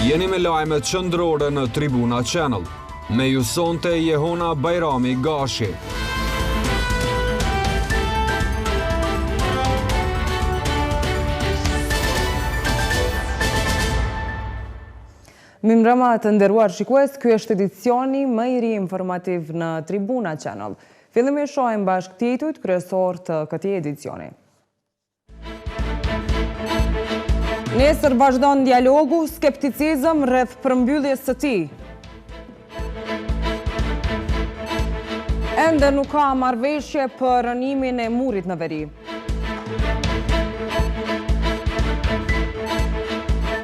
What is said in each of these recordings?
Jeni me lajmet qendrore në Tribuna Channel. Me ju sonte Jehona Bajrami Gashi. Mirëmbrëma të nderuar shikues, ky është edicioni më i ri informativ në Tribuna Channel. Fillimisht shohim bashkë titujt kryesor të këtij edicioni. Nesër vazhdon dialogu, skepticizëm rreth përmbylljes së tij. Ende nuk ka marrëveshje për rënimin e murit në veri.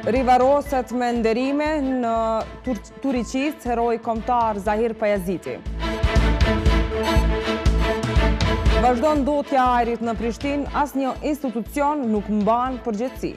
Rivaroset me nderime në Turqic, heroi kombëtar Zahir Pajaziti. Vazhdon ndotja e ajrit në Prishtinë, asnjë institucion nuk mban përgjegjësi.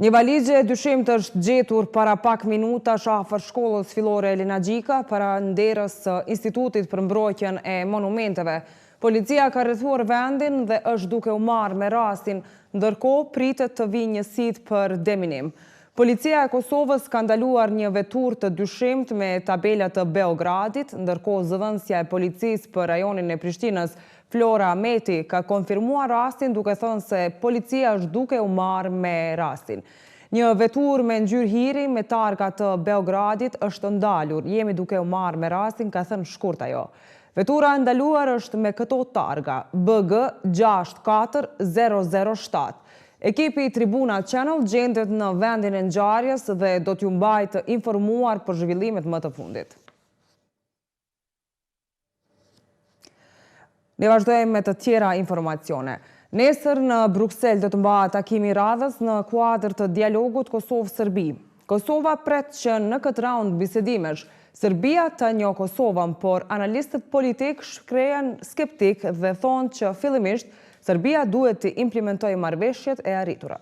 Një valixhe e dyshimit është gjetur para pak minutash afër shkollës fillore Elina Gjika, para nderës së Institutit për Mbrojtjen e Monumenteve. Policia ka rrethuar vendin dhe është duke u marrë me rastin, ndërkohë pritet të vijë njësit për deminim. Policia e Kosovës ka ndaluar një vetur të dyshimt me tabela të Beogradit, ndërkohë zëvendësja e policisë për rajonin e Prishtinës, Flora Meti, ka konfirmuar rastin duke thënë se policia është duke u marrë me rastin. Një vetur me ngjyrë hiri me targa të Beogradit është ndalur. Jemi duke u marrë me rastin, ka thënë shkurt ajo. Vetura e ndaluar është me këto targa BG 64007. Ekipi i Tribuna Channel gjendet në vendin e ngjarjes dhe do t'ju mbajë të informuar për zhvillimet më të fundit. Ne vazhdojmë me të tjera informacione. Nesër në Bruksel do të mbahet takimi i radhës në kuadër të dialogut Kosovë-Serbi. Kosova pret që në këtë raund bisedimesh, Serbia të njohë Kosovën, por analistët politik shprehen skeptik dhe thonë që fillimisht Serbia duhet të implementojë marrëveshjet e arritura.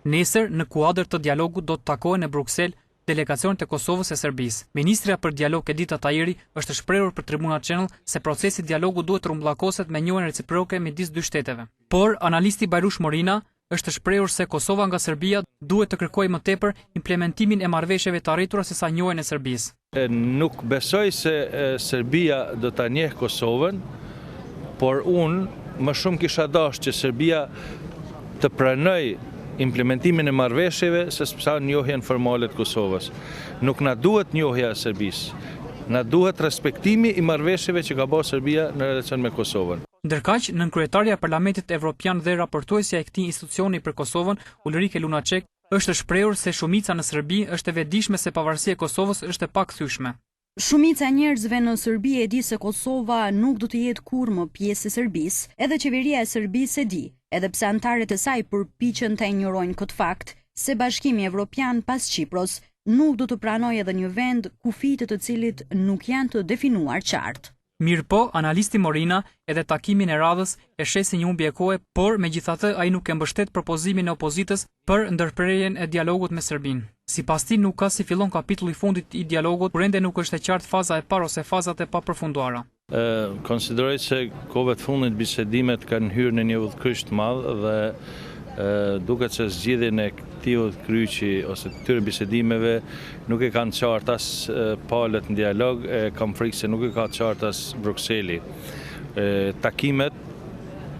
Nesër në kuadër të dialogut do të takohen në Bruksel delegacionet e Kosovës e Serbisë. Ministrja për dialog Edita Tajiri është shprehur për Tribuna Channel se procesi i dialogut duhet të rrumbullakoset me njohjen reciproke midis dy shteteve. Por analisti Bajrush Morina është shprehur se Kosova nga Serbia duhet të kërkojë më tepër implementimin e marrëveshjeve të arritura sesa njohjen e Serbisë. Nuk besoj se Serbia do ta njeh Kosovën, por unë më shumë kisha dashur që Serbia të pranoj implementimin e marrëveshjeve se sa njohjen formale të Kosovës. Nuk na duhet njohja e Serbisë. Na duhet respektimi i marrëveshjeve që ka bërë Serbia në relacion me Kosovën. Ndërkaq, nënkryetaria e Parlamentit Evropian dhe raportuesja e këtij institucioni për Kosovën, Ulrike Lunacek, është shprehur se shumica në Serbi është e vetëdijshme se pavarësia e Kosovës është e pakthyeshme. Shumica e njerëzve në Serbi e di se Kosova nuk do të jetë kurrë më pjesë e Serbisë, edhe qeveria e Serbisë e di, edhe pse antarët e saj përpiqen ta injorojnë këtë fakt, se Bashkimi Evropian pas Çipros nuk do të pranojë edhe një vend kufijtë të cilit nuk janë të definuar qartë. Mirëpo, analisti Morina edhe takimin e radhës e sheh si një humbje kohe, por megjithatë ai nuk e mbështet propozimin e opozitës për ndërprerjen e dialogut me Serbinë. Sipas tij nuk ka si fillon kapitulli i fundit i dialogut, por ende nuk është e qartë faza e parë ose fazat e papërfunduara. Konsideroj se kohëve të fundit bisedimet kanë hyrë në një udhëkryq të madh dhe duket se zgjidhjen e këtij udhëkryqi ose këtyre bisedimeve nuk e kanë qartë as palët në dialog, kam frikë se nuk e ka qartë as Brukseli. Takimet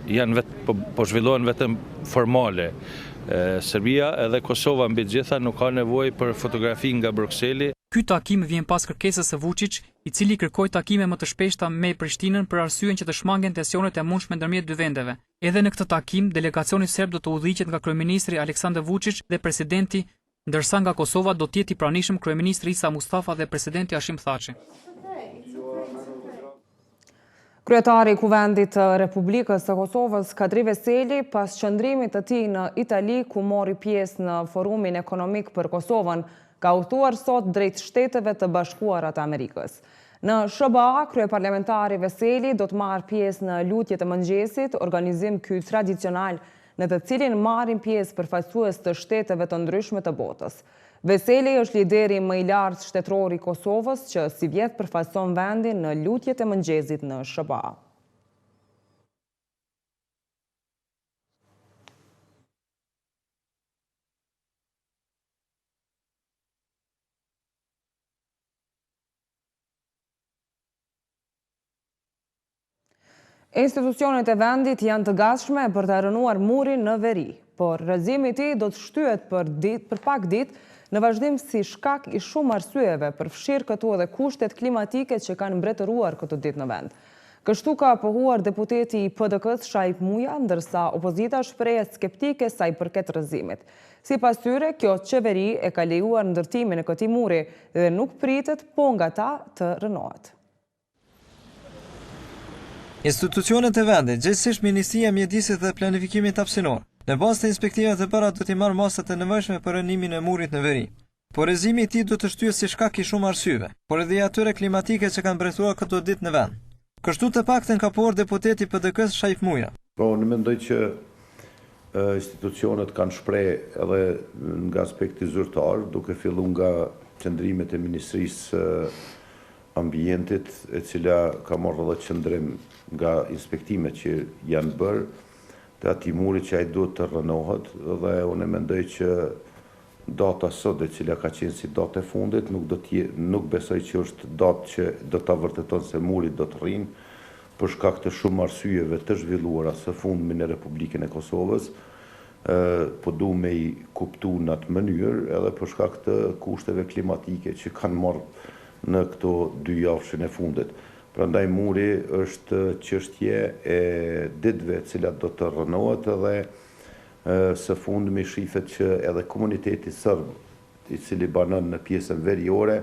janë po zhvillohen vetëm formale. Serbia edhe Kosova mbi të gjitha nuk ka nevojë për fotografi nga Brukseli. Ky takim vjen pas kërkesës së Vučić, i cili kërkoi takime më të shpeshta me Prishtinën për arsyen që të shmangen tensionet e mundshme ndërmjet dy vendeve. Edhe në këtë takim, delegacioni serb do të udhëhiqet nga kryeministri Aleksandar Vučić dhe presidenti, ndërsa nga Kosova do të jetë i pranishëm kryeministri Isa Mustafa dhe presidenti Hashim Thaçi. Kryetari i Kuvendit të Republikës së Kosovës, Kadri Veseli, pas qëndrimit të tij në Itali, ku mori pjesë në Forumin Ekonomik për Kosovën, ka udhëtuar sot drejt Shteteve të Bashkuara të Amerikës. Në SBA, kryeparlamentari Veseli do të marrë pjesë në lutjet e mëngjesit, organizim ky tradicional në të cilin marrin pjesë përfaqësues të shteteve të ndryshme të botës. Veseli është lideri më i lartë shtetëror i Kosovës që si vjet përfaqëson vendin në lutjet e mëngjesit në SBA. Institucionet e vendit janë të gatshme për të rënuar murin në veri, por rrëzimi i tij do të shtyhet për pak ditë në vazhdim si shkak i shumë arsyeve, përfshirë këtu edhe kushtet klimatike që kanë mbretëruar këtë ditë në vend. Kështu ka pohuar deputeti i PDK-s Shaip Muja, ndërsa opozita shprehet skeptike sa i përket rrëzimit. Sipas tyre, kjo qeveri e ka lejuar ndërtimin e këtij muri dhe nuk pritet po nga ta të rënohet. Institucionet e vendit, gjithsesi Ministria e Mjedisit dhe Planifikimit Hapësinor, në bazë të inspektivave të bëra do t'i marrë masat e nevojshme për rënimin e murit në veri. Por rrëzimi i tij do të shtyhet si shkak i shumë arsyeve, por edhe atyre klimatike që kanë mbretëruar këto ditë në vend. Kështu të paktën ka pohuar deputeti i PDK-s Shaip Muja. Po, unë mendoj që institucionet kanë shpreh edhe nga aspekti zyrtar, duke filluar nga qëndrimet e Ministrisë Ambientit, e cila ka marrë edhe qëndrim nga inspektimet që janë bërë të atij muri që ai duhet të rënohet, dhe unë mendoj që data sot e cila ka qenë si datë e fundit nuk besoj që është datë që do ta vërteton se muri do të rrinë, për shkak të shumë arsyeve të zhvilluara së fundmi në Republikën e Kosovës, po du me i kuptu në atë mënyrë edhe për shkak të kushteve klimatike që kanë marrë në këto 2 javëshin e fundit. Prandaj muri është çështje e ditëve cilat do të rënohet edhe së fundmi shifet që edhe komuniteti serb, i cili banon në pjesën veriore,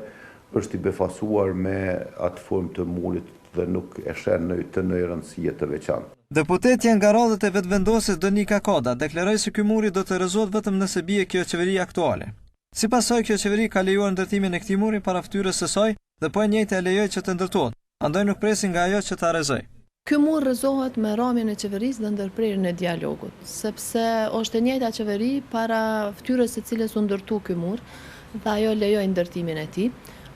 është i befasuar me atë formë të murit dhe nuk e shen të në rëndësie të veçantë. Deputetja nga radhët e vetvendoses Donika Koda deklaroi se ky muri do të rrezohet vetëm nëse bie kjo qeveri aktuale. Sipas saj, kjo qeveri ka lejuar ndërtimin e këtij muri para fytyrës së saj dhe po e njëjtë e lejoi që të ndërtohet. Andaj nuk presin nga ajo që ta rrezoj. Ky mur rrezohet me ramjen e qeverisë dhe ndërprerjen e dialogut, sepse është e njëjta qeveri para fytyrës së cilës u ndërtu ky mur dhe ajo lejoi ndërtimin e tij.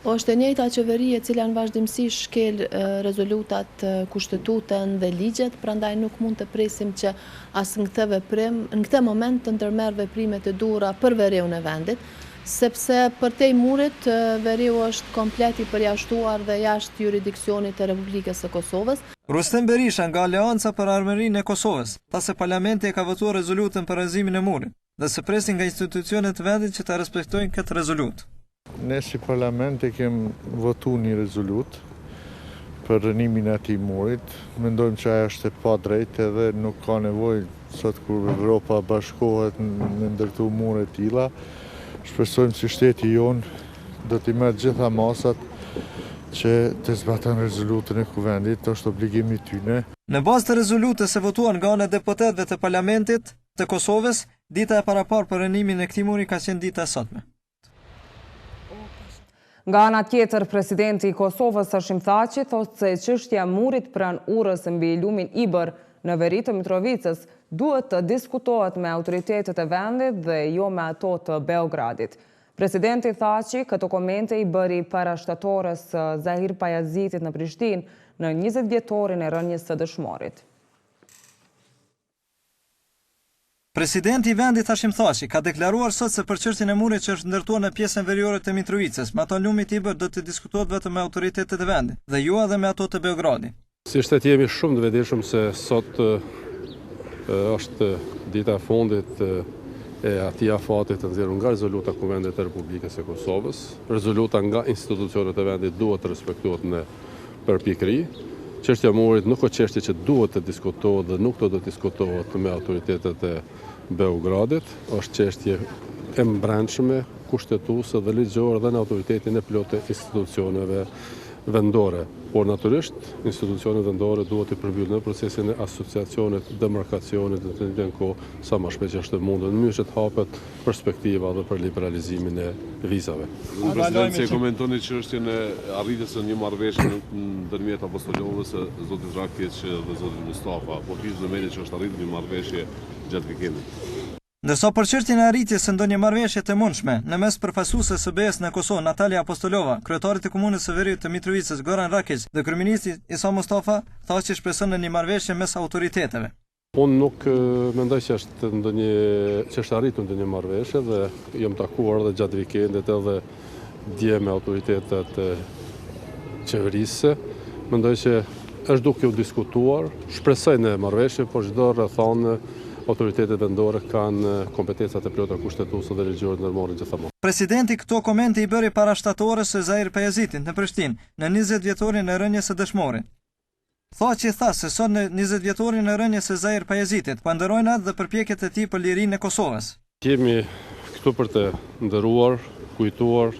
Është e njëjta qeveri e cila në vazhdimsi shkel rezolutat, kushtetutën dhe ligjet, prandaj nuk mund të presim që as në këtë moment të ndërmerr veprimet e duhura për veriun e vendit, sepse përtej murit veriu është komplet i përjashtuar dhe jashtë jurisdiksionit të Republikës së Kosovës. Rustem Berisha nga Aleanca për Armërinë e Kosovës tha se parlamenti e ka votuar rezolutën për rrezimin e murit dhe se presin nga institucionet e vendit që ta respektojnë këtë rezolutë. Ne si parlament e kem votu një rezolut për rënimin e atij murit. Mendojmë që ajo është e padrejtë edhe nuk ka nevojë sot kur Evropa bashkohet me ndërtu mure të tilla. Shpresojmë si shteti jonë do t'i merr gjitha masat që të zbatojnë rezolutën e kuvendit, është obligimi i tyre. Në bazë të rezolutës e votuar nga ana e deputetëve të parlamentit të Kosovës, dita e paraparë për rënimin e këtij muri ka qenë dita e sotme. Nga ana tjetër, presidenti i Kosovës Hashim Thaçi thotë se çështja e murit pranë urës mbi lumin Ibër në veri të Mitrovicës duhet të diskutohet me autoritetet e vendit dhe jo me ato të Beogradit. Presidenti Thaçi këto komente i bëri para shtatores Zahir Pajazitit në Prishtinë në 20 vjetorin e rënies së dëshmorit. Presidenti i vendit Hashim Thaçi ka deklaruar sot se për çështjen e murit që është ndërtuar në pjesën veriore të Mitrovicës, me ato lumit Ibër do të diskutohet vetëm me autoritetet e vendit dhe jo edhe me ato të Beogradit. Si shtet jemi shumë të vetëdijshëm se sot është dita e fundit e atij afati të nxjerrur nga rezoluta e Kuvendit të Republikës së Kosovës. Rezoluta nga institucionet e vendit duhet të respektohet në përpikëri. Çështja e murit nuk është çështje që duhet të diskutohet dhe nuk do të diskutohet me autoritetet e Beogradit, është çështje e mbrëmshme, kushtetuese dhe ligjore dhe në autoritetin e plotë të institucioneve vendore. Por natyrisht, institucionet vendore duhet të përmbyllin në procesin e asociacionit, demarkacionit dhe të njëjtën kohë sa më shpejt që është mundur, në mënyrë që të hapet perspektiva dhe për liberalizimin e vizave. Presidenti e komentoni çështjen e arritjes së një marrëveshje ndërmjet Apostolovës së zotit Rakić dhe zotit Mustafa, po fiz në mendi që është arritur një marrëveshje gjatë vikendit. Ndërsa për çështjen e arritjes së ndonjë marrëveshje të mundshme në mes përfaqësuesës së BE-s në Kosovë Natalia Apostolova, kryetarit të komunës së Veriut të Mitrovicës Goran Rakic dhe kryeministri Isa Mustafa tha që shpreson në një marrëveshje mes autoriteteve. Unë nuk mendoj që është arritur ndonjë marrëveshje dhe jam takuar edhe gjatë vikendit edhe dje me autoritetet qeverisë. Mendoj që është duke u diskutuar, shpresoj në marrëveshje, por çdo rrethon autoritetet vendore kanë kompetencat e plota kushtetuese dhe ligjore ndërmarrë gjithmonë. Presidenti këto komente i bëri para shtatorës së Zahir Pajazitit në Prishtinë në 20 vjetorin e rënies së dëshmorit. Tha se sot në 20 vjetorin e rënies së Zahir Pajazitit po ndërrojnë atë dhe përpjekjet e tij për lirinë e Kosovës. Jemi këtu për të nderuar, kujtuar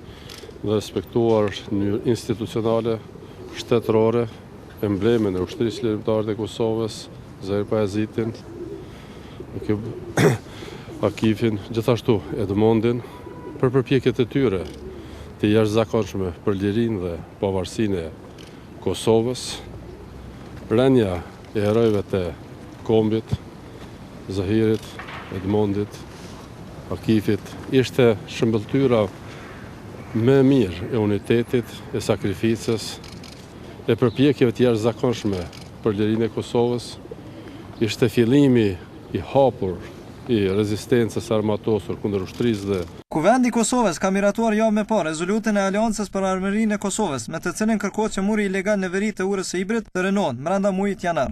dhe respektuar në institucionale, shtetërore, emblemin e ushtrisë lirimtare të Kosovës, Zahir Pajazitin, Akifin, gjithashtu Edmondin, për përpjekjet e tyre të jashtëzakonshme për lirinë dhe pavarësinë e Kosovës. Rënia e herojve të kombit, Zahirit, Edmondit, Akifit, ishte shëmbëltyra më mirë e unitetit, e sakrificës, e përpjekjeve të jashtëzakonshme për lirinë e Kosovës, ishte fillimi i hapur i rezistencës armatosur kundër ushtrisë dhe Kuvendi i Kosovës ka miratuar javë më parë rezolutën e Aleancës për Armërinë e Kosovës, me të cilën kërkohet që muri ilegal në veri të urës së Ibrit të rënohet brenda muajit janar.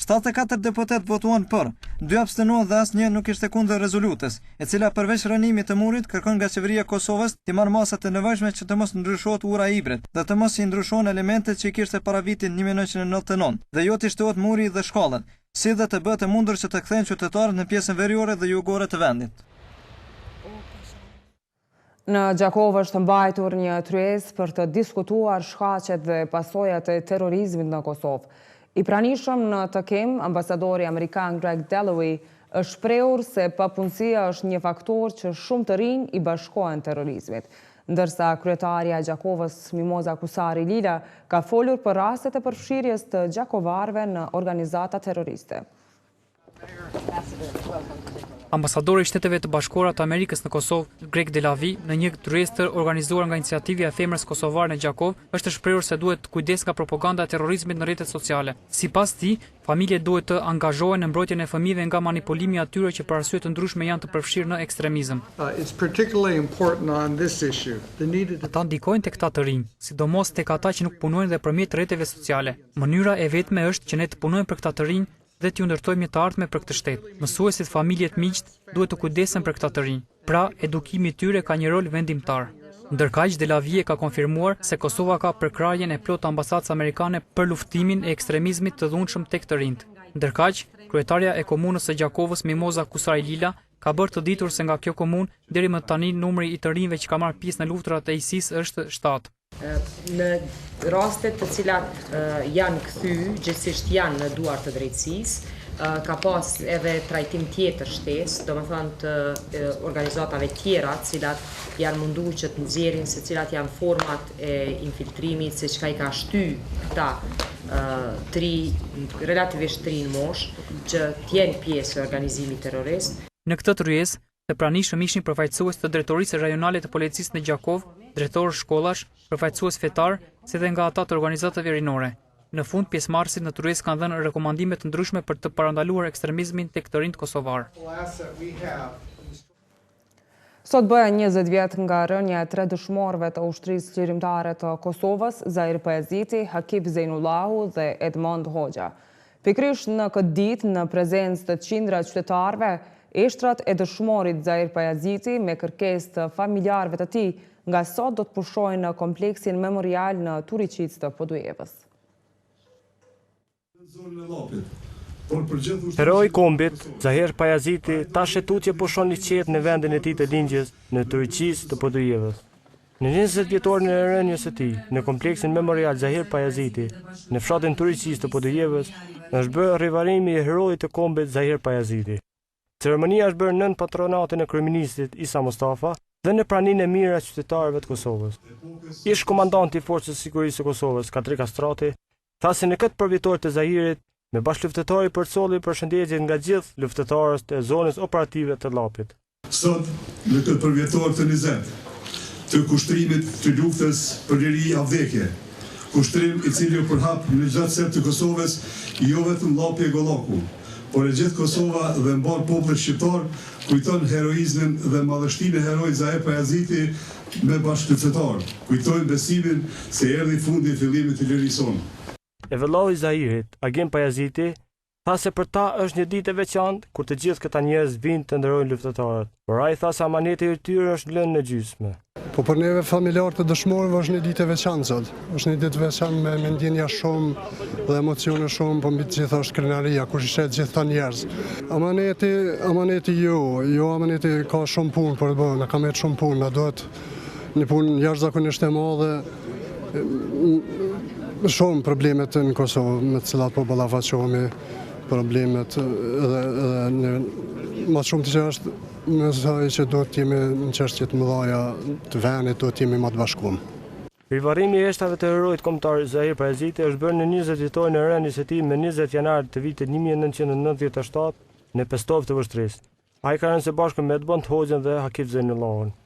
74 deputet votuan për, 2 abstenuan dhe asnjë nuk ishte kundër rezolutës, e cila përveç rënimit të murit kërkon nga qeveria e Kosovës të marrë masat e nevojshme që të mos ndryshohet ura e Ibrit dhe të mos i ndryshon elementet që i kishte para vitit 1999 dhe jo të shtohet muri dhe shkallët, si dhe të bëhet e mundur që të kthehen qytetarët në pjesën veriore dhe jugore të vendit. Në Gjakovë është mbajtur një tryezë për të diskutuar shkaqet dhe pasojat e terrorizmit në Kosovë. I pranishëm në takim, ambasadori amerikan Greg Dalloway është shprehur se papunësia është një faktor që shumë të rinj i bashkohen terrorizmit, ndërsa kryetaria e Gjakovës Mimoza Kusari Lila ka folur për rastet e përfshirjes të gjakovarëve në organizata terroriste. Ambasadori i Shteteve të Bashkuara të Amerikës në Kosovë, Greg Delavi, në një tryezë të organizuar nga Iniciativa e Femrës Kosovare në Gjakov, është shprehur se duhet kujdes nga propaganda e terrorizmit në rrjetet sociale. Sipas tij, familjet duhet të angazhohen në mbrojtjen e fëmijëve nga manipulimi i atyre që për arsye të ndryshme janë të përfshirë në ekstremizëm. Ata ndikojnë tek ata të rinj, sidomos tek ata që nuk punojnë dhe përmjet rrjeteve sociale. Mënyra e vetme është që ne të punojmë për këta të rinj dhe t'ju ndërtojmë një të ardhme për këtë shtet. Mësuesit, familjet, miqt duhet të kujdesen për këta të rinj. Pra, edukimi i tyre ka një rol vendimtar. Ndërkaq, Delavie ka konfirmuar se Kosova ka përkrahjen e plotë ambasadës amerikane për luftimin e ekstremizmit të dhunshëm tek të rinjt. Ndërkaq, kryetaria e komunës së Gjakovës Mimoza Kusari Lila ka bërë të ditur se nga kjo komunë deri më tani numri i të rinjve që ka marrë pjesë në luftrat e ISIS është 7. Në rastet të cilat janë kthy, gjithsesi janë në duart të drejtësisë, ka pas edhe trajtim tjetër shtesë, domethënë të organizatave tjera, të cilat janë munduar që të nxjerrin se cilat janë format e infiltrimit, se çka i ka shty këta relativisht të rinë moshë që të jenë pjesë e organizimit terrorist. Në këtë tryezë, të pranishëm ishin përfaqësues të drejtorisë rajonale të policisë në Gjakov, drejtorë shkollash, përfaqësues fetar, si dhe nga ata të organizatave rinore. Në fund, pjesëmarrësit në tryezë kanë dhënë rekomandime të ndryshme për të parandaluar ekstremizmin tek të rinjt kosovar. Sot bëhen 20 vjet nga rënja e 3 dëshmorëve të ushtrisë lirimtare të Kosovës, Zahir Pajaziti, Hakip Zejnullahu dhe Edmond Hoxha. Pikërisht në këtë ditë, në prezencë të qindra qytetarëve, eshtrat e dëshmorit Zahir Pajaziti me kërkesë të familjarëve të tij nga sot do të pushojnë në kompleksin memorial në Turiqic të Podujevës. Heroi i kombit, Zahir Pajaziti, tash e tutje pushon liçet në vendin e tij të lindjes në Turiqic të Podujevës. Në 20 vjetorin e rënies së tij, në kompleksin memorial Zahir Pajaziti, në fshatin Turiqic të Podujevës, është bërë rivarimi i heroit të kombit Zahir Pajaziti. Ceremonia është bërë nën patronatin e kryeministit Isa Mustafa dhe në praninë e mirë e qytetarëve të Kosovës. Ish komandanti i Forcës së Sigurisë së Kosovës, Katri Kastrati, tha se në këtë përvitore të Zahirit me bashkëluftëtari përcolli përshëndetje nga gjithë luftëtarët e zonës operative të Llapit. Sot, në këtë përvjetor të 20, të kushtrimit të luftës për liri a vdekje, kushtrim i cili u përhap në gjatë sep të Kosovës, jo vetëm Llapi e Gollaku, por e gjithë Kosova dhe mbar popullit shqiptar, kujton heroizmin dhe madhështinë e herojit Zahir Pajaziti me bashkëluftëtar, kujtojnë besimin se erdhi fundi i fillimit të lirisë sonë. E vëllau i Zahirit, Agim Pajaziti, tha se për ta është një ditë e veçantë kur të gjithë këta njerëz vinë të ndërojnë luftëtarët, por ai tha se amaneti i tyre është lënë në gjysmë. Po për neve familjarë të dëshmorëve është një ditë e veçantë sot. Është një ditë e veçantë me ndjenja shumë dhe emocione shumë, po mbi të gjitha është krenaria kur shet gjithë ta njerëz. Amaneti amaneti ka shumë punë për të bërë, na ka më shumë punë, na duhet një punë jashtëzakonisht e madhe. Shumë problemet në Kosovë me të cilat po ballafaqohemi, problemet edhe më shumë të që është mësaj që do të jemi në çështje të mëdha të vendit, do të jemi më të bashkuar. Rivarrimi i eshtave të heroit kombëtar Zahir Pajaziti është bërë në 20 dhjetor në rënies së tij me 20 janar të vitit 1997 në Pestov të Vështrisë. Ai ka rënë së bashku me Edmond Hoxhën dhe Hakif Zainullahun.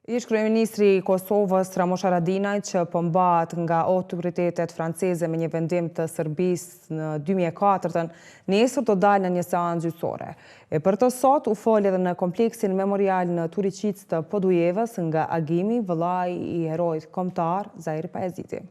Ish kryeministri i Kosovës Ramush Haradinaj që pëmbahet nga autoritetet franceze me një vendim të Serbisë në 2004, nesër do dalë në një seancë gjyqësore. E për të sot u fol edhe në kompleksin memorial në Turiqic të Podujevës nga agimi vëllai i heroit kombëtar Zahir Pajaziti.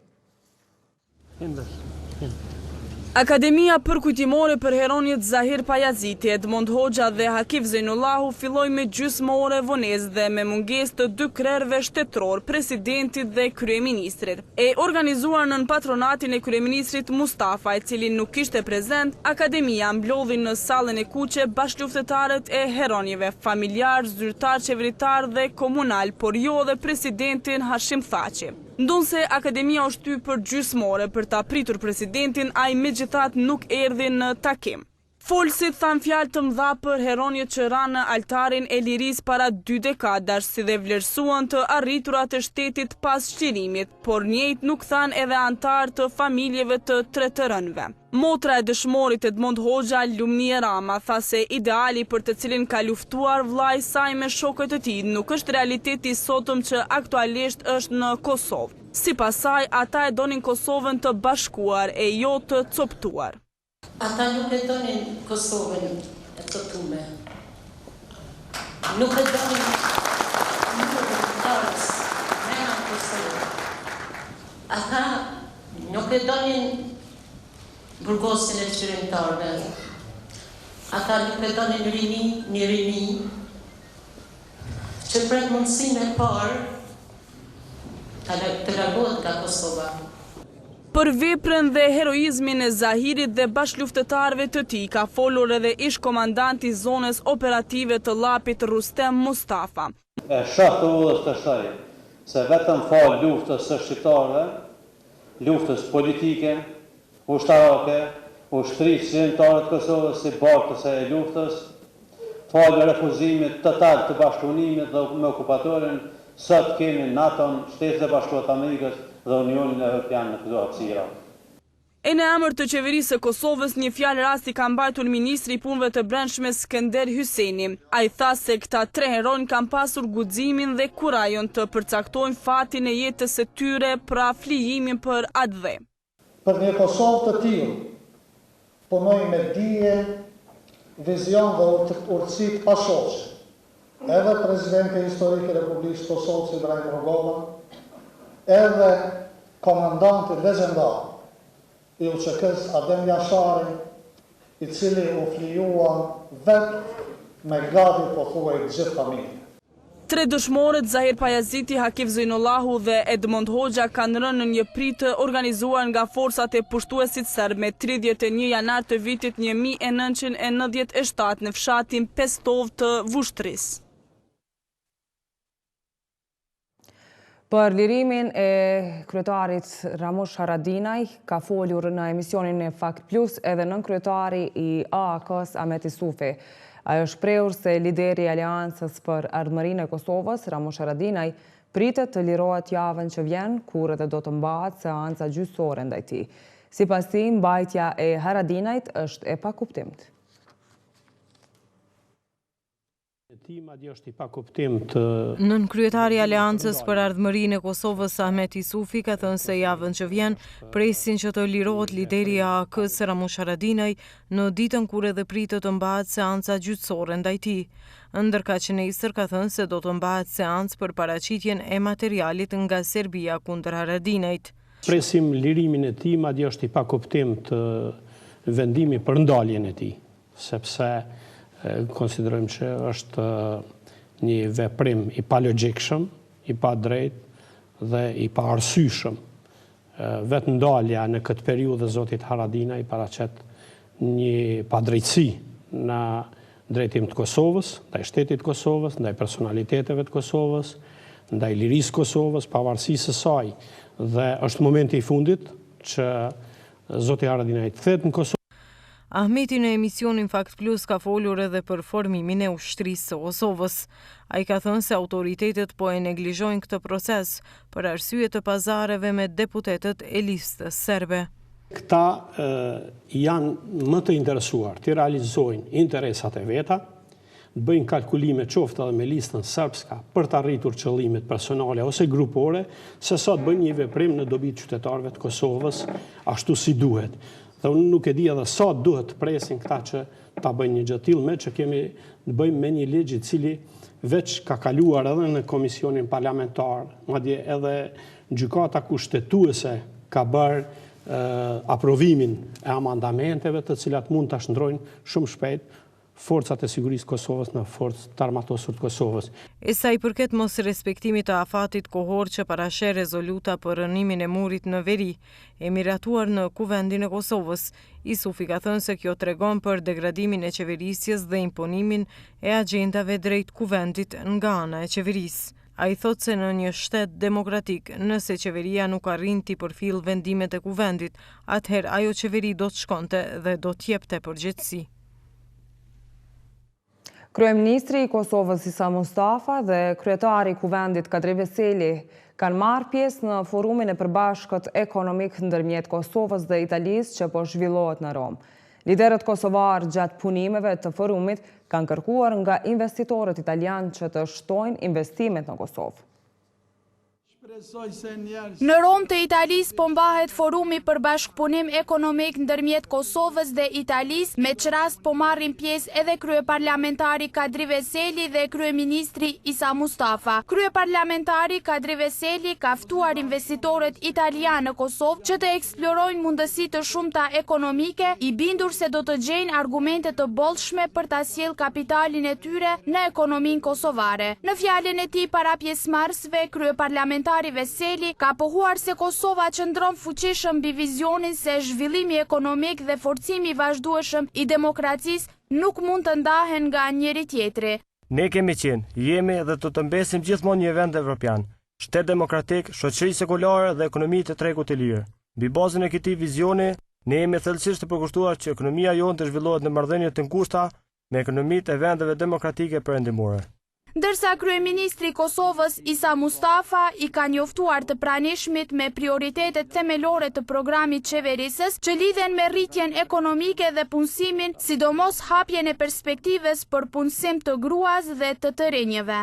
Akademia përkujtimore për heronjët Zahir Pajaziti, Edmond Hoxha dhe Hakif Zainullahu filloi me gjysmore vonesë dhe me mungesë të dy krerëve shtetëror, presidentit dhe kryeministrit. E organizuar në patronatin e kryeministrit Mustafa, i cili nuk ishte prezent, akademia mblodhi në sallën e kuqe bashkëluftëtarët e heronjëve, familjar, zyrtar, qeveritar dhe komunal, por jo dhe presidentin Hashim Thaçi. Ndonse akademia u shty për gjysmore për ta pritur presidentin, ai megjithatë nuk erdhi në takim. Folësit than fjalë të mëdha për heronjët që ranë në altarin e lirisë para 2 dekadash, si dhe vlerësuan të arriturat e shtetit pas shqirimit, por njëjtë nuk than edhe antar të familjeve të 3 të rënëve. Motra e dëshmorit Edmond Hoxha, Lumnie Rama, tha se ideali për të cilin ka luftuar vllai saj me shokët e tij nuk është realiteti i sotëm që aktualisht është në Kosovë. Sipas saj, ata e donin Kosovën të bashkuar e jo të coptuar. Ata nuk e donin Kosovën e coptuar. Nuk e donin Kosovën. Ata nuk e donin burgosin e qytetarëve. Ata nuk e donin një rini që pret mundësinë e parë të largohet nga Kosova. Për veprën dhe heroizmin e Zahirit dhe bashkëluftëtarëve të tij ka folur edhe ish komandanti i zonës operative të Llapit Rustem Mustafa. E shoh të udhës të saj se vetëm fal luftës së shqiptarëve, luftës politike, ushtarake, ushtrisë qytetarët të Kosovës si barkë të saj luftës, fal refuzimit total të bashkëpunimit dhe me okupatorin, sot kemi NATO-n, Shtetet e Bashkuara të Amerikës dhe Unionin Evropian në këto hapësira. E në emër të qeverisë së Kosovës, një fjalë rasti ka mbajtur ministri i punëve të brendshme Skënder Hysseni. Ai tha se këta 3 heronj kanë pasur guximin dhe kurajon të përcaktojnë fatin e jetës së tyre pra flijimin për atë. Për një Kosovë të tillë, punoj me dije, vizion dhe urtësi të pashoqe. Edhe presidenti historik i Republikës Kosovës Ibrahim Rugova, edhe komandanti legjendar i UÇK-s Adem Jashari, i cili u flijua vetë me gati pothuaj gjithë familje. 3 dëshmorët Zahir Pajaziti, Hakif Zainullahu dhe Edmond Hoxha kanë rënë në një pritë të organizuar nga forcat e pushtuesit serb me 31 janar të vitit 1997 në fshatin Pestov të Vushtrisë. Për lirimin e kryetarit Ramush Haradinaj ka folur në emisionin e Fakt Plus edhe nënkryetari i AAK-s Ahmet Isufi. Ajo shprehur se lideri i Aleancës për Ardhmërinë e Kosovës, Ramush Haradinaj, pritet të lirohet javën që vjen, kur edhe do të mbahet seanca gjyqësore ndaj tij. Sipas tij, mbajtja e Haradinajt është e pakuptimit. Nën kryetari i Aleancës për Ardhmërinë e Kosovës Ahmet Isufi ka thënë se javën që vjen presin që të lirohet lideri i AAK-s Ramush Haradinaj në ditën kur edhe pritet të mbahet seanca gjyqësore ndaj tij. Ndërka që nesër ka thënë se do të mbahet seancë për paraqitjen e materialit nga Serbia kundër Haradinajt. Presim lirimin e tij, madje është i pakuptimt vendimi për ndaljen e tij, sepse konsiderojmë që është një veprim i palogjikshëm, i pa drejt dhe i pa arsyeshëm. Vetë ndalja në këtë periudhë zotit Haradinaj paraqet një padrejtësi në drejtim të Kosovës, ndaj shtetit Kosovës, ndaj personaliteteve të Kosovës, ndaj lirisë Kosovës, pavarësisë së saj. Dhe është momenti i fundit që zoti Haradinaj të kthehet në Kosovë. Ahmeti në emisionin Fakt Plus ka folur edhe për formimin e ushtrisë së Kosovës. Ai ka thënë se autoritetet po e neglizhojnë këtë proces për arsye të pazareve me deputetët e listës serbe. Këta janë më të interesuar të realizojnë interesat e veta, të bëjnë kalkulime qoftë edhe me listën serbska për të arritur qëllimet personale ose grupore, se sa të bëjnë një veprim në dobi të qytetarëve të Kosovës ashtu si duhet. Dhe unë nuk e di edhe sa duhet të presin këta që ta bëjnë një gjë tillë, me që kemi të bëjmë me një ligj i cili veç ka kaluar edhe në komisionin parlamentar, madje edhe gjykata kushtetuese ka bërë aprovimin e amandamenteve të cilat mund të shndrojnë shumë shpejt forcat e sigurisë Kosovës në forcë të armatosur të Kosovës. E sa i përket mos respektimit të afatit kohor që parasheh rezoluta për rënimin e murit në veri, e miratuar në Kuvendin e Kosovës, Isufi ka thënë se kjo tregon për degradimin e qeverisjes dhe imponimin e agjendave drejt Kuvendit nga ana e qeverisë. Ai thotë se në një shtet demokratik, nëse qeveria nuk arrin t'i përfill vendimet e Kuvendit, atëherë ajo qeveri do të shkonte dhe do t'jepte përgjegjësi. Kryeministri i Kosovës Isa Mustafa dhe kryetari i Kuvendit Kadri Veseli kanë marrë pjesë në forumin e përbashkët ekonomik ndërmjet Kosovës dhe Italisë që po zhvillohet në Rom. Liderët kosovarë gjatë punimeve të forumit kanë kërkuar nga investitorët italianë që të shtojnë investimet në Kosovë. Në Rom të Italisë po mbahet forumi për bashkëpunim ekonomik ndërmjet Kosovës dhe Italisë, me që rast po marrin pjesë edhe kryeparlamentari Kadri Veseli dhe kryeministri Isa Mustafa. Kryeparlamentari Kadri Veseli ka ftuar investitorët italianë në Kosovë që të eksplorojnë mundësi të shumta ekonomike, i bindur se do të gjejnë argumente të bollshme për ta sjellë kapitalin e tyre në ekonominë kosovare. Në fjalën e tij para pjesëmarrësve, kryeparlamentari Veseli ka pohuar se Kosova qëndron fuqishëm mbi vizionin se zhvillimi ekonomik dhe forcimi i vazhdueshëm i demokracisë nuk mund të ndahen nga njëri tjetri. Ne kemi qenë, jemi dhe do të mbesim gjithmonë një vend evropian, shtet demokratik, shoqëri sekulare dhe ekonomi të tregut të lirë. Mbi bazën e këtij vizioni, ne jemi thellësisht të përkushtuar që ekonomia jonë të zhvillohet në marrëdhënie të ngushta me ekonomitë e vendeve demokratike perëndimore. Ndërsa kryeministri i Kosovës Isa Mustafa i ka njoftuar të pranishmit me prioritetet themelore të programit qeverisës që lidhen me rritjen ekonomike dhe punësimin, sidomos hapjen e perspektivës për punësim të gruas dhe të të rinjve.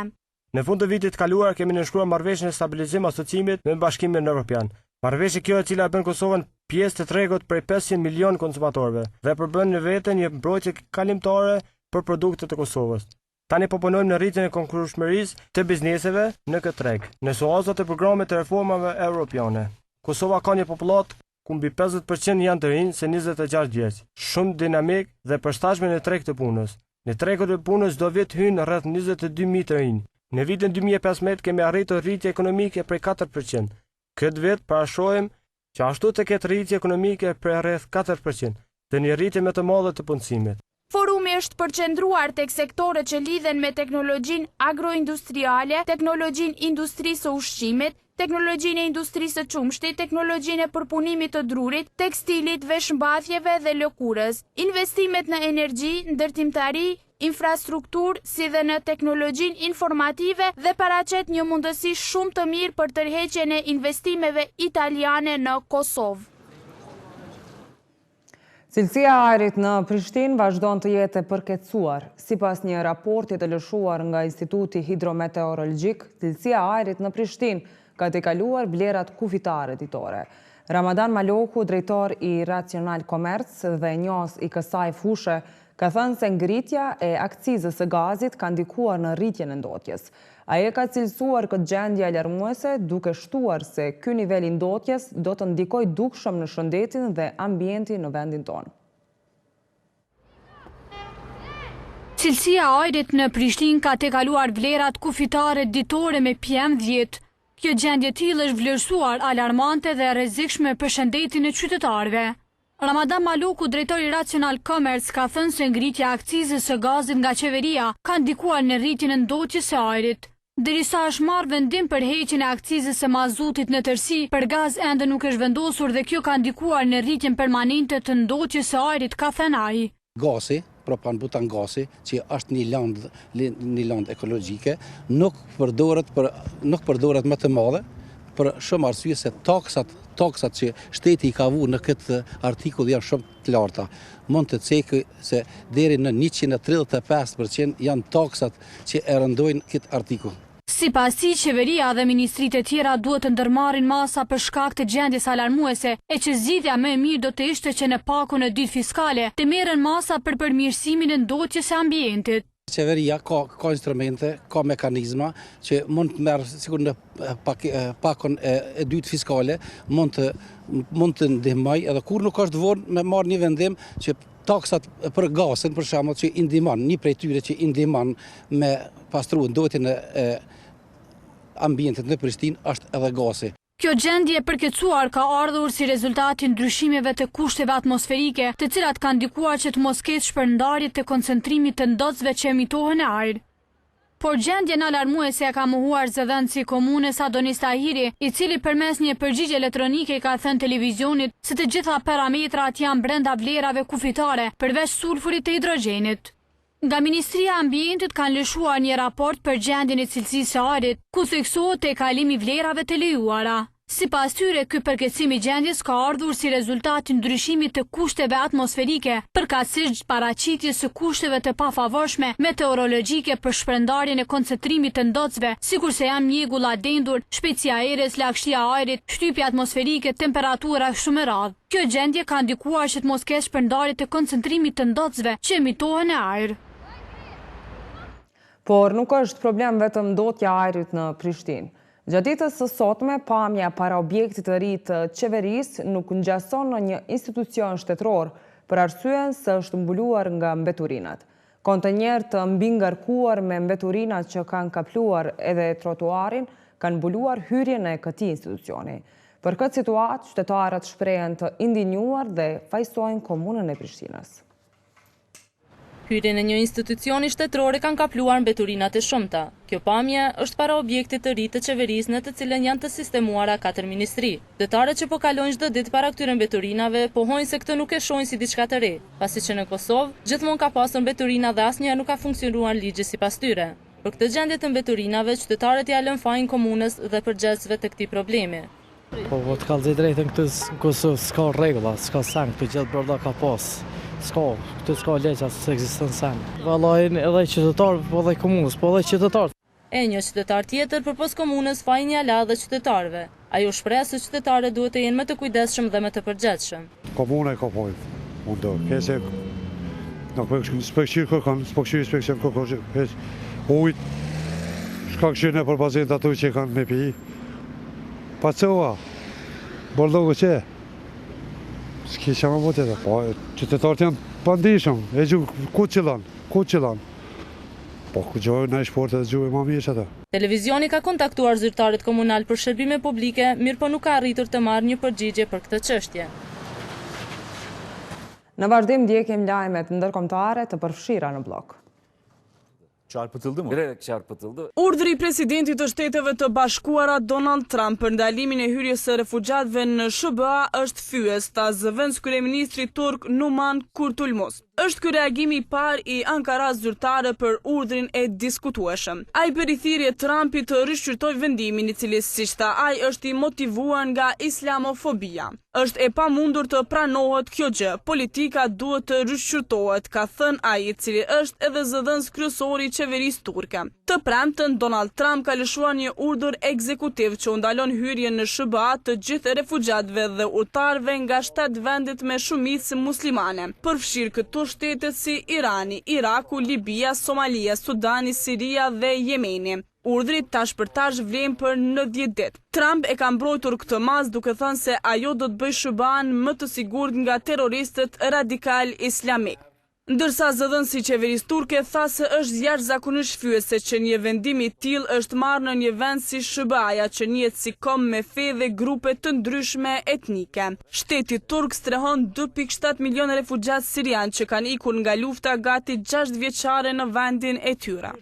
Në fund të vitit kaluar kemi nënshkruar marrëveshjen e stabilizim asociimit me Bashkimin Evropian. Marrëveshje kjo e cila bën Kosovën pjesë të tregut prej 500 milion konsumatorëve dhe përbën në vete një mbrojtje kalimtare për produktet e Kosovës. Tani po punojmë në rritjen e konkurrueshmërisë të bizneseve në këtë treg, në suazat e programit të reformave europiane. Kosova ka një popullat ku mbi 50% janë të rinj se 26 vjeç, shumë dinamik dhe përshtatshëm në treg të punës. Në tregun e punës do vit hynë rreth 22.000 të rinj. Në vitin 2015 kemi arritur rritje ekonomike prej 4%. Këtë vit parashohim që ashtu të ketë rritje ekonomike prej rreth 4%, dhe një rritje më të madhe të punësimit. Forumi është përqendruar tek sektorët që lidhen me teknologjinë agroindustriale, teknologjinë industrisë së ushqimit, teknologjinë e industrisë së qumshtit, teknologjinë e përpunimit të drurit, tekstilit, veshmbathjeve dhe lëkurës, investimet në energji, ndërtimtari, infrastrukturë, si dhe në teknologjinë informative dhe paraqet një mundësi shumë të mirë për tërheqjen e investimeve italiane në Kosovë. Cilësia e ajrit në Prishtinë vazhdon të jetë e përkeqësuar. Sipas një raporti të lëshuar nga Instituti Hidrometeorologjik, cilësia e ajrit në Prishtinë ka tejkaluar vlerat kufitare ditore. Ramadan Maloku, drejtor i Racional Komerc dhe njohës i kësaj fushe, ka thënë se ngritja e akcizës së gazit ka ndikuar në rritjen e ndotjes. Ai ka cilësuar këtë gjendje alarmuese duke shtuar se ky nivel i ndotjes do të ndikojë dukshëm në shëndetin dhe ambientin në vendin tonë. Cilësia e ajrit në Prishtinë ka tejkaluar vlerat kufitare ditore me PM10. Kjo gjendje e tillë është vlerësuar alarmante dhe rrezikshme për shëndetin e qytetarëve. Ramadan Maloku, drejtori i Racional Komerc, ka thënë se ngritja e akcizës së gazit nga qeveria ka ndikuar në rritjen e ndotjes së ajrit. Derisa është marrë vendim për heqjen e akcizës së mazutit në tërësi, për gaz ende nuk është vendosur dhe kjo ka ndikuar në rritjen permanente të ndotjes së ajrit, ka thënë ai. Gazi, propan-butan gazi, që është një landë ekologjike, nuk përdoret më të madhe, për shumë arsye se taksat që shteti i ka vu në këtë artikull janë shumë të larta. Mund të cekë se deri në 135% janë taksat që e rëndojnë këtë artikull. Sipas tij, qeveria dhe ministritë e tjera duhet të ndërmarrin masa për shkak të gjendjes alarmuese, e që zgjidhja më e mirë do të ishte që në pakun e dytë fiskale të merren masa për përmirësimin e ndotjes së ambientit. Qeveria ka instrumente, ka mekanizma që mund të merë, sikur në pakon e dytë fiskale, mund të ndihmoj, edhe kur nuk është vonë me marrë një vendim që taksat për gazin, për shembull, që i ndihmon, një prej tyre që i ndihmon me pastru ndotjen e ambientit në Prishtinë është edhe gazi. Kjo gjendje e përkeqësuar ka ardhur si rezultat i ndryshimeve të kushteve atmosferike, të cilat kanë ndikuar që të mos ketë shpërndarje të koncentrimit të ndotësve që emitohen në ajër. Por gjendjen alarmuese ka mohuar zëdhënësi i komunës Adonis Tahiri, i cili përmes një përgjigje elektronike ka thënë televizionit se të gjitha parametrat janë brenda vlerave kufitare, përveç sulfurit të hidrogjenit. Nga Ministria e Ambientit kanë lëshuar një raport për gjendjen e cilësisë së ajrit, ku theksohet tejkalimi i vlerave të lejuara. Sipas tyre, ky përkeqësim i gjendjes ka ardhur si rezultat i ndryshimit të kushteve atmosferike, përkatësisht paraqitjes së kushteve të pafavorshme meteorologjike për shpërndarjen e koncentrimit të ndotësve, sikurse janë mjegulla dendur, shpejtësia e erës, lagështia e ajrit, shtypja atmosferike, temperatura shumë e radhë. Kjo gjendje ka ndikuar që të mos ketë shpërndarje të koncentrimit të ndotësve që emitohen në ajër. Por nuk është problem vetëm ndotja e ajrit në Prishtinë. Gjatë ditës së sotme, pamja para objektit të ri të qeverisë nuk ngjason në një institucion shtetëror për arsyen se është mbuluar nga mbeturinat. Kontenjer të mbingarkuar me mbeturinat që kanë kapluar edhe trotuarin kanë mbuluar hyrjen e këtij institucioni. Për këtë situatë, qytetarët shprehen të indinjuar dhe fajsojnë komunën e Prishtinës. Hyrjen e një institucioni shtetëror kanë kapluar mbeturinat e shumta. Kjo pamje është para objektit të ri të qeverisë në të cilën janë të sistemuara 4 ministri. Qytetarët që po kalojnë çdo ditë para këtyre mbeturinave pohojnë se këtë nuk e shohin si diçka të re, pasi që në Kosovë gjithmonë ka pasur mbeturina dhe asnjëherë nuk ka funksionuar ligji sipas tyre. Për këtë gjendje të mbeturinave, qytetarët ja lën fajin komunës dhe përgjegjësve të këtij problemi. Po të kallëzoj drejtën këtë Kosovë s'ka rregulla, s'ka sang, të gjithë brenda ka pas. Këtë s'ka legja se ekziston sen. Vallai edhe qytetarë, po edhe komunës, po edhe qytetarë. E një qytetar tjetër përpos komunës fajin ja la dhe qytetarëve. Ajo shpreh se qytetarët duhet të jenë më të kujdesshëm dhe më të përgjegjshëm. Komuna e ka pojë. Undo, këse nuk spekshir kërkon, spekshir kërkon. Ujt, shka këshirë në për pazient ato që kanë me pi. Pacova, bordogu që. S'ki që më bote dhe, po, qytetarët janë pandishëm, e gjuhë, ku qëlan? Po, ku gjuhë në shportet dhe gjuhë e ma mirë që ata. Televizioni ka kontaktuar zyrtarët komunal për shërbime publike, mirë po nuk ka arritur të marrë një përgjigje për këtë çështje. Në vazhdim ndjekim lajmet ndërkombëtare të përfshira në blog. Urdhri i presidentit të Shteteve të Bashkuara Donald Trump për ndalimin e hyrjes së refugjatëve në SBA është fyes, ta zëvendës kryeministri turk Numan Kurtulmus. Është ky reagimi i parë i Ankaras zyrtare për urdhrin e diskutueshëm. Ai bëri thirrje Trumpit të rishqyrtojë vendimin, i cili siç tha ai është i motivuar nga islamofobia. Është e pamundur të pranohet kjo gjë. Politika duhet të rishqyrtohet, ka thënë ai, i cili është edhe zëdhënës kryesor i qeverisë turke. Të premten, Donald Trump ka lëshuar një urdhër ekzekutiv që u ndalon hyrjen në SBA të gjithë refugjatëve dhe udhëtarëve nga 7 vendet me shumicë muslimane, përfshirë këto shtetet si Irani, Iraku, Libia, Somalia, Sudani, Siria dhe Jemeni. Urdhri tash për tash vlen për 90 ditë. Trump e ka mbrojtur këtë mas duke thënë se ajo do të bëjë SBA-n më të sigurt nga terroristët radikal islamik. Ndërsa zëdhënësi i qeverisë turke tha se është jashtëzakonisht fyese që një vendim i tillë është marrë në një vend si SBA-ja që njihet si kom me fe dhe grupe të ndryshme etnike. Shteti turk strehon 2.7 milion refugjat sirian që kanë ikur nga lufta gati 6 vjeçare në vendin e tyre.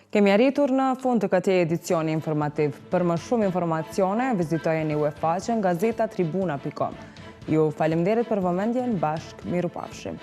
Kemi arritur në fund të këtij edicioni informativ. Për më shumë informacione, vizitojeni webfaqen gazetatribuna.com. Ju faleminderit për vëmendjen, bashkë miru pafshim.